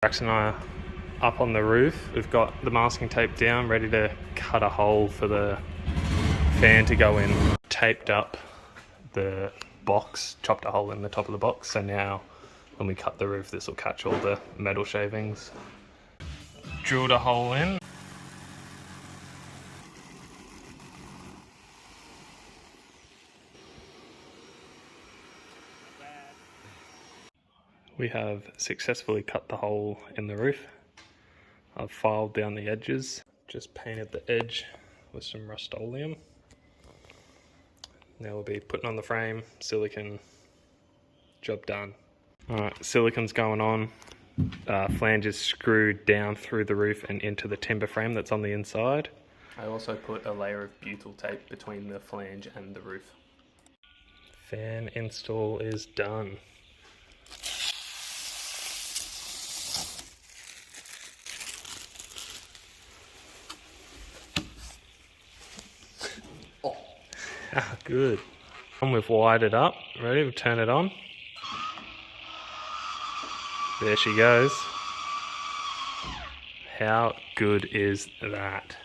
Jackson and I are up on the roof. We've got the masking tape down, ready to cut a hole for the fan to go in. Taped up the box, chopped a hole in the top of the box, so now when we cut the roof this will catch all the metal shavings. Drilled a hole in. We have successfully cut the hole in the roof. I've filed down the edges, just painted the edge with some Rust-Oleum. Now we'll be putting on the frame, silicone, job done. Alright, silicone's going on. Flanges screwed down through the roof and into the timber frame that's on the inside. I also put a layer of butyl tape between the flange and the roof. Fan install is done. Ah, good. And we've wired it up. Ready? We'll turn it on. There she goes. How good is that?